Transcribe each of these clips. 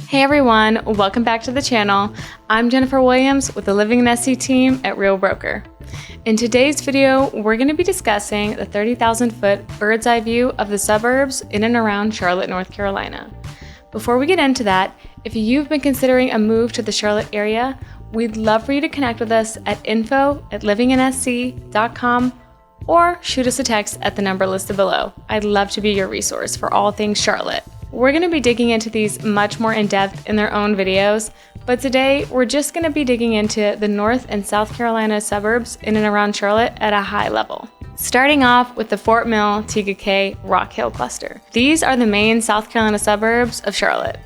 Hey everyone, welcome back to the channel. I'm Jennifer Williams with the Living in SC team at Real Broker. In today's video, we're going to be discussing the 30,000-foot bird's eye view of the suburbs in and around Charlotte, North Carolina. Before we get into that, if you've been considering a move to the Charlotte area, we'd love for you to connect with us at info@livinginsc.com or shoot us a text at the number listed below. I'd love to be your resource for all things Charlotte. We're going to be digging into these much more in depth in their own videos, but today we're just going to be digging into the North and South Carolina suburbs in and around Charlotte at a high level. Starting off with the Fort Mill, TKK, Rock Hill cluster. These are the main South Carolina suburbs of Charlotte.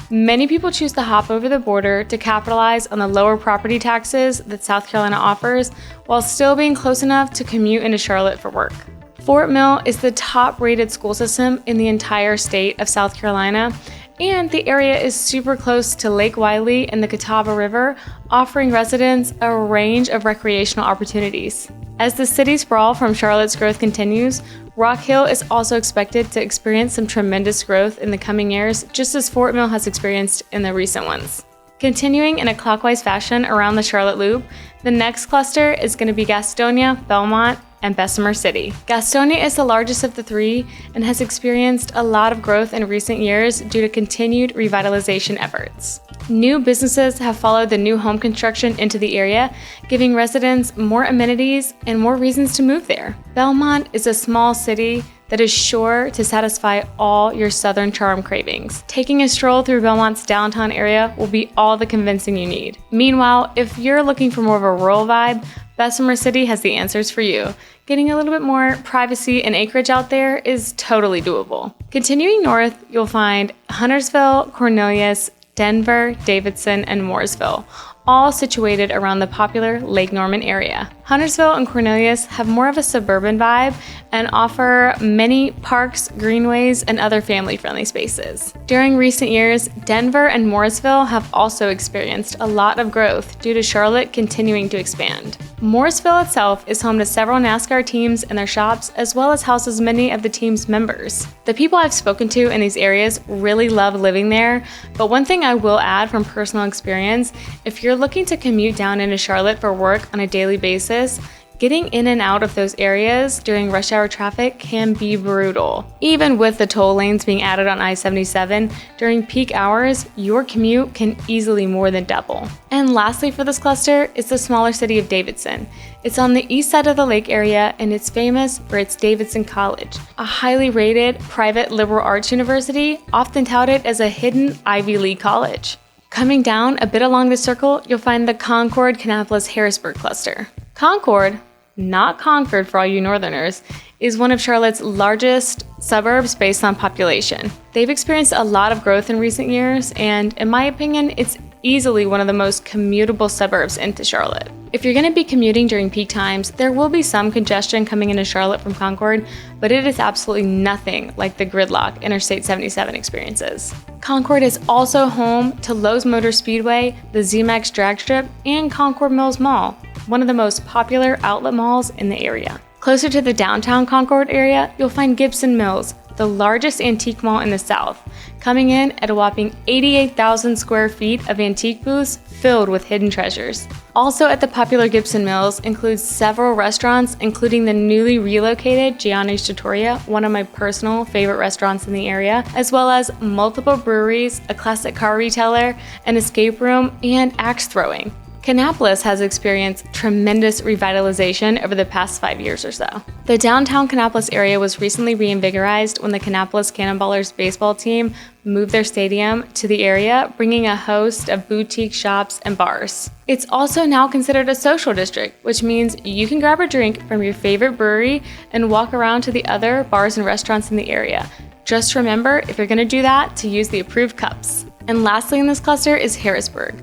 Many people choose to hop over the border to capitalize on the lower property taxes that South Carolina offers while still being close enough to commute into Charlotte for work. Fort Mill is the top-rated school system in the entire state of South Carolina, and the area is super close to Lake Wylie and the Catawba River, offering residents a range of recreational opportunities. As the city sprawl from Charlotte's growth continues, Rock Hill is also expected to experience some tremendous growth in the coming years, just as Fort Mill has experienced in the recent ones. Continuing in a clockwise fashion around the Charlotte Loop, the next cluster is going to be Gastonia, Belmont, and Bessemer City. Gastonia is the largest of the three and has experienced a lot of growth in recent years due to continued revitalization efforts. New businesses have followed the new home construction into the area, giving residents more amenities and more reasons to move there. Belmont is a small city that is sure to satisfy all your southern charm cravings. Taking a stroll through Belmont's downtown area will be all the convincing you need. Meanwhile, if you're looking for more of a rural vibe, Bessemer City has the answers for you. Getting a little bit more privacy and acreage out there is totally doable. Continuing north, you'll find Huntersville, Cornelius, Denver, Davidson, and Mooresville, all situated around the popular Lake Norman area. Huntersville and Cornelius have more of a suburban vibe and offer many parks, greenways, and other family-friendly spaces. During recent years, Denver and Mooresville have also experienced a lot of growth due to Charlotte continuing to expand. Mooresville itself is home to several NASCAR teams and their shops, as well as houses many of the team's members. The people I've spoken to in these areas really love living there, but one thing I will add from personal experience, if you're looking to commute down into Charlotte for work on a daily basis, getting in and out of those areas during rush hour traffic can be brutal. Even with the toll lanes being added on I-77, during peak hours, your commute can easily more than double. And lastly for this cluster is the smaller city of Davidson. It's on the east side of the lake area and it's famous for its Davidson College, a highly rated private liberal arts university, often touted as a hidden Ivy League college. Coming down a bit along the circle, you'll find the Concord, Kannapolis, Harrisburg cluster. Concord, not Concord for all you northerners, is one of Charlotte's largest suburbs based on population. They've experienced a lot of growth in recent years, and in my opinion, it's easily one of the most commutable suburbs into Charlotte. If you're going to be commuting during peak times, there will be some congestion coming into Charlotte from Concord, but it is absolutely nothing like the gridlock Interstate 77 experiences. Concord is also home to Lowe's Motor Speedway, the ZMAX drag strip, and Concord Mills Mall, one of the most popular outlet malls in the area. Closer to the downtown Concord area, you'll find Gibson Mills, the largest antique mall in the South, coming in at a whopping 88,000 square feet of antique booths filled with hidden treasures. Also at the popular Gibson Mills includes several restaurants, including the newly relocated Gianni's Trattoria, one of my personal favorite restaurants in the area, as well as multiple breweries, a classic car retailer, an escape room, and axe throwing. Kannapolis has experienced tremendous revitalization over the past 5 years or so. The downtown Kannapolis area was recently reinvigorized when the Kannapolis Cannonballers baseball team moved their stadium to the area, bringing a host of boutique shops and bars. It's also now considered a social district, which means you can grab a drink from your favorite brewery and walk around to the other bars and restaurants in the area. Just remember, if you're going to do that, to use the approved cups. And lastly in this cluster is Harrisburg.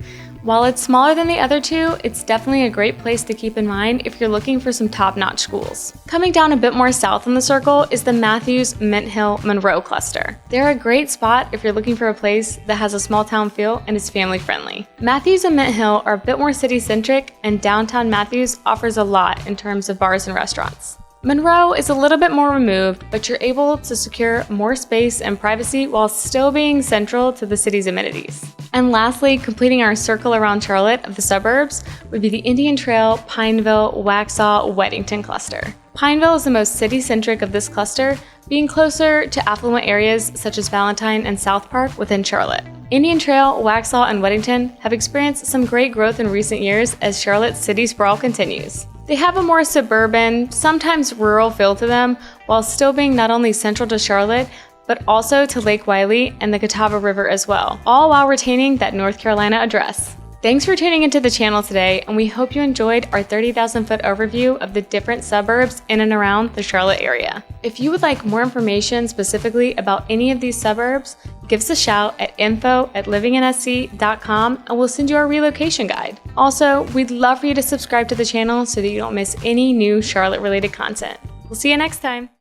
While it's smaller than the other two, it's definitely a great place to keep in mind if you're looking for some top-notch schools. Coming down a bit more south in the circle is the Matthews, Mint Hill, Monroe cluster. They're a great spot if you're looking for a place that has a small town feel and is family friendly. Matthews and Mint Hill are a bit more city-centric, and downtown Matthews offers a lot in terms of bars and restaurants. Monroe is a little bit more removed, but you're able to secure more space and privacy while still being central to the city's amenities. And lastly, completing our circle around Charlotte of the suburbs would be the Indian Trail, Pineville, Waxhaw, Weddington cluster. Pineville is the most city-centric of this cluster, being closer to affluent areas such as Valentine and South Park within Charlotte. Indian Trail, Waxhaw, and Weddington have experienced some great growth in recent years as Charlotte's city sprawl continues. They have a more suburban, sometimes rural feel to them, while still being not only central to Charlotte, but also to Lake Wylie and the Catawba River as well, all while retaining that North Carolina address. Thanks for tuning into the channel today, and we hope you enjoyed our 30,000-foot overview of the different suburbs in and around the Charlotte area. If you would like more information specifically about any of these suburbs, give us a shout at info@livinginsc.com and we'll send you our relocation guide. Also, we'd love for you to subscribe to the channel so that you don't miss any new Charlotte-related content. We'll see you next time.